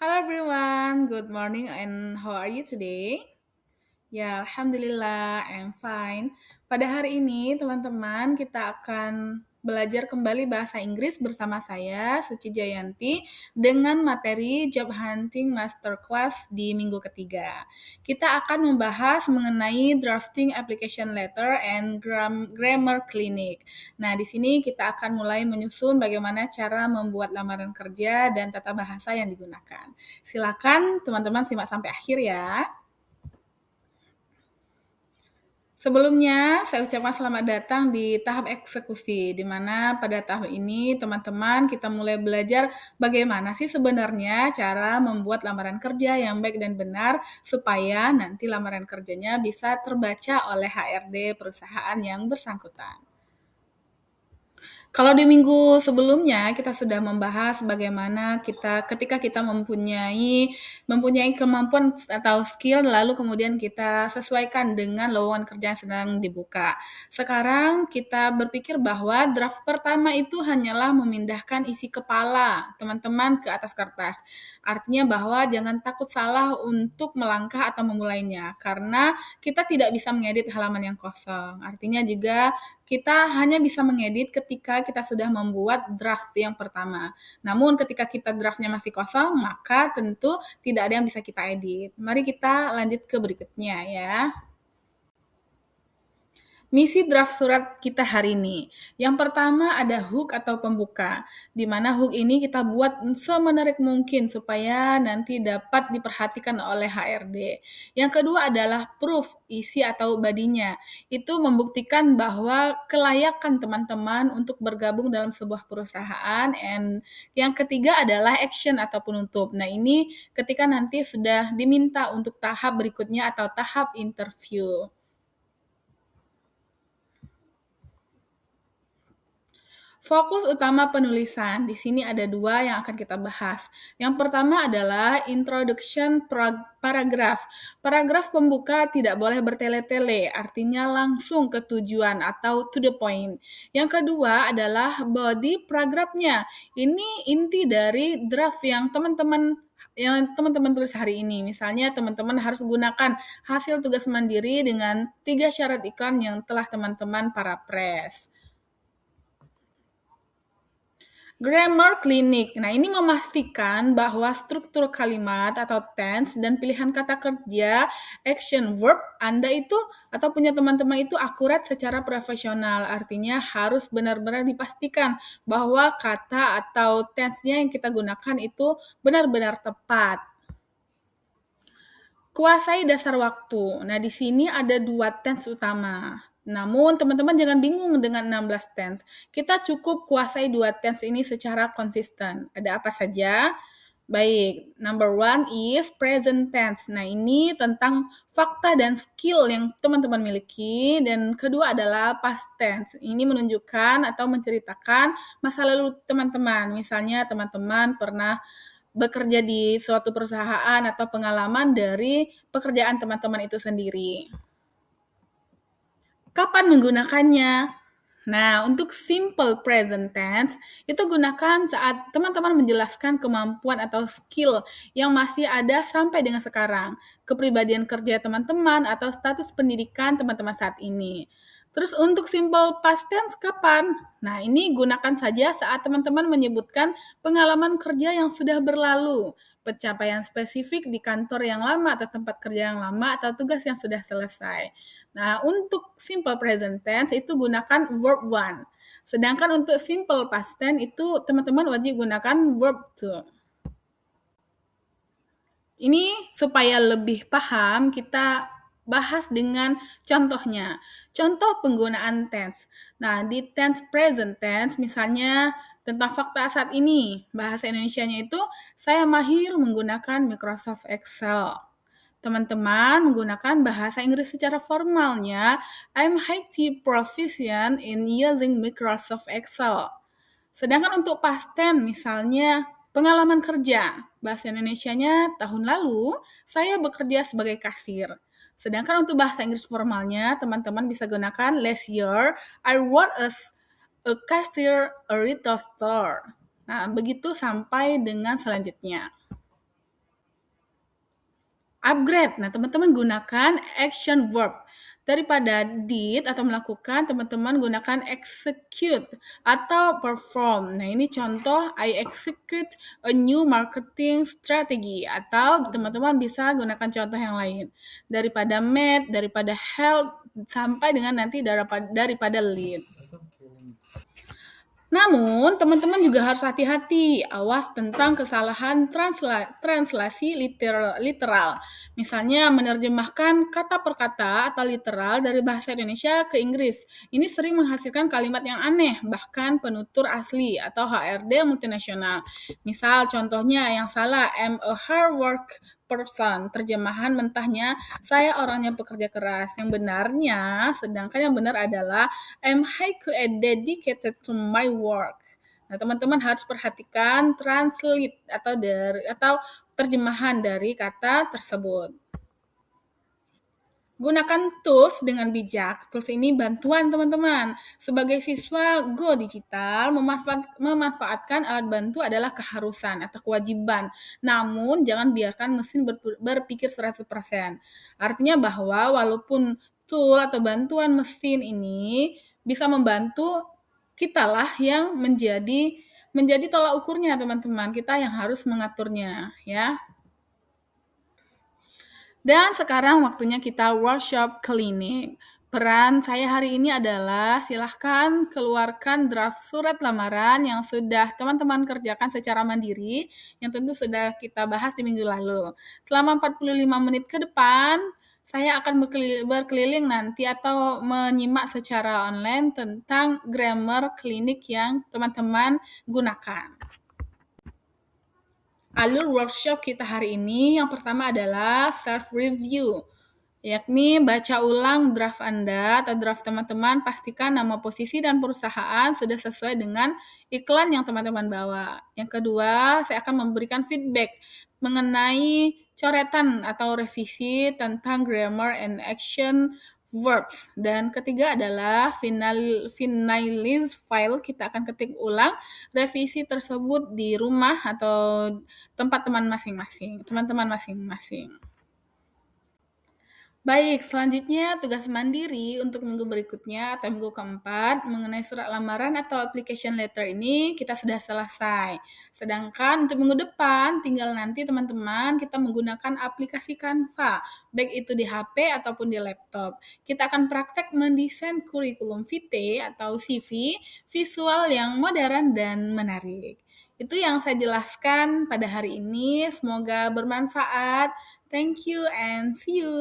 Hello everyone, good morning and how are you today? Ya, Alhamdulillah, I'm fine. Pada hari ini, teman-teman, kita akan belajar kembali bahasa Inggris bersama saya, Suci Jayanti, dengan materi Job Hunting Masterclass di minggu ketiga. Kita akan membahas mengenai drafting application letter and grammar clinic. Nah, di sini kita akan mulai menyusun bagaimana cara membuat lamaran kerja dan tata bahasa yang digunakan. Silakan teman-teman simak sampai akhir ya. Sebelumnya, saya ucapkan selamat datang di tahap eksekusi, di mana pada tahap ini teman-teman kita mulai belajar bagaimana sih sebenarnya cara membuat lamaran kerja yang baik dan benar supaya nanti lamaran kerjanya bisa terbaca oleh HRD perusahaan yang bersangkutan. Kalau di minggu sebelumnya kita sudah membahas bagaimana ketika kita mempunyai kemampuan atau skill lalu kemudian kita sesuaikan dengan lowongan kerja yang sedang dibuka. Sekarang kita berpikir bahwa draft pertama itu hanyalah memindahkan isi kepala teman-teman ke atas kertas. Artinya bahwa jangan takut salah untuk melangkah atau memulainya karena kita tidak bisa mengedit halaman yang kosong. Artinya juga kita hanya bisa mengedit ketika kita sudah membuat draft yang pertama. Namun ketika kita draftnya masih kosong, maka tentu tidak ada yang bisa kita edit. Mari kita lanjut ke berikutnya ya. Misi draft surat kita hari ini. Yang pertama ada hook atau pembuka, di mana hook ini kita buat semenarik mungkin supaya nanti dapat diperhatikan oleh HRD. Yang kedua adalah proof, isi atau badinya. Itu membuktikan bahwa kelayakan teman-teman untuk bergabung dalam sebuah perusahaan. And yang ketiga adalah action atau penutup. Nah ini ketika nanti sudah diminta untuk tahap berikutnya atau tahap interview. Fokus utama penulisan, di sini ada dua yang akan kita bahas. Yang pertama adalah introduction paragraph. Paragraf pembuka tidak boleh bertele-tele, artinya langsung ke tujuan atau to the point. Yang kedua adalah body paragraphnya. Ini inti dari draft yang teman-teman tulis hari ini. Misalnya teman-teman harus gunakan hasil tugas mandiri dengan 3 syarat iklan yang telah teman-teman paraphrase. Grammar Clinic. Nah, ini memastikan bahwa struktur kalimat atau tense dan pilihan kata kerja, action verb Anda itu atau punya teman-teman itu akurat secara profesional. Artinya harus benar-benar dipastikan bahwa kata atau tense-nya yang kita gunakan itu benar-benar tepat. Kuasai dasar waktu. Nah, di sini ada 2 tense utama. Namun, teman-teman jangan bingung dengan 16 tense. Kita cukup kuasai 2 tense ini secara konsisten. Ada apa saja? Baik, number one is present tense. Nah, ini tentang fakta dan skill yang teman-teman miliki. Dan kedua adalah past tense. Ini menunjukkan atau menceritakan masa lalu teman-teman. Misalnya, teman-teman pernah bekerja di suatu perusahaan atau pengalaman dari pekerjaan teman-teman itu sendiri. Kapan menggunakannya? Nah, untuk simple present tense, itu gunakan saat teman-teman menjelaskan kemampuan atau skill yang masih ada sampai dengan sekarang, kepribadian kerja teman-teman atau status pendidikan teman-teman saat ini. Terus untuk simple past tense kapan? Nah, ini gunakan saja saat teman-teman menyebutkan pengalaman kerja yang sudah berlalu, pencapaian spesifik di kantor yang lama atau tempat kerja yang lama atau tugas yang sudah selesai. Nah, untuk simple present tense itu gunakan verb one. Sedangkan untuk simple past tense itu teman-teman wajib gunakan verb to. Ini supaya lebih paham kita bahas dengan contohnya. Contoh penggunaan tense. Nah, di tense present tense misalnya tentang fakta saat ini, bahasa Indonesianya itu saya mahir menggunakan Microsoft Excel. Teman-teman menggunakan bahasa Inggris secara formalnya, I'm highly proficient in using Microsoft Excel. Sedangkan untuk past tense, misalnya pengalaman kerja, bahasa Indonesianya tahun lalu saya bekerja sebagai kasir. Sedangkan untuk bahasa Inggris formalnya, teman-teman bisa gunakan last year I worked as a cashier a retail store. Nah, begitu sampai dengan selanjutnya. Upgrade. Nah, teman-teman gunakan action verb. Daripada did atau melakukan, teman-teman gunakan execute atau perform. Nah, ini contoh I execute a new marketing strategy atau teman-teman bisa gunakan contoh yang lain. Daripada met, daripada help sampai dengan nanti daripada lead. Namun, teman-teman juga harus hati-hati, awas tentang kesalahan translasi literal. Misalnya, menerjemahkan kata per kata atau literal dari bahasa Indonesia ke Inggris. Ini sering menghasilkan kalimat yang aneh, bahkan penutur asli atau HRD multinasional. Misal, contohnya yang salah, I'm a hard work person. Terjemahan mentahnya, saya orangnya pekerja keras. Yang benarnya, sedangkan yang benar adalah I'm highly dedicated to my work. Nah, teman-teman harus perhatikan translate atau terjemahan dari kata tersebut. Gunakan tools dengan bijak. Tools ini bantuan teman-teman. Sebagai siswa Go Digital, memanfaatkan alat bantu adalah keharusan atau kewajiban. Namun, jangan biarkan mesin berpikir 100%. Artinya bahwa walaupun tool atau bantuan mesin ini bisa membantu, kitalah yang menjadi tolak ukurnya teman-teman. Kita yang harus mengaturnya, ya. Dan sekarang waktunya kita workshop klinik. Peran saya hari ini adalah silahkan keluarkan draft surat lamaran yang sudah teman-teman kerjakan secara mandiri, yang tentu sudah kita bahas di minggu lalu. Selama 45 menit ke depan, saya akan berkeliling nanti atau menyimak secara online tentang grammar klinik yang teman-teman gunakan. Alur workshop kita hari ini yang pertama adalah self-review, yakni baca ulang draft Anda atau draft teman-teman, pastikan nama posisi dan perusahaan sudah sesuai dengan iklan yang teman-teman bawa. Yang kedua, saya akan memberikan feedback mengenai coretan atau revisi tentang grammar and action verbs. Dan ketiga adalah finalize file. Kita akan ketik ulang revisi tersebut di rumah atau tempat teman-teman masing-masing. Baik, selanjutnya tugas mandiri untuk minggu berikutnya atau minggu keempat mengenai surat lamaran atau application letter ini kita sudah selesai. Sedangkan untuk minggu depan tinggal nanti teman-teman kita menggunakan aplikasi Canva, baik itu di HP ataupun di laptop. Kita akan praktek mendesain kurikulum vitae atau CV visual yang modern dan menarik. Itu yang saya jelaskan pada hari ini. Semoga bermanfaat. Thank you and see you.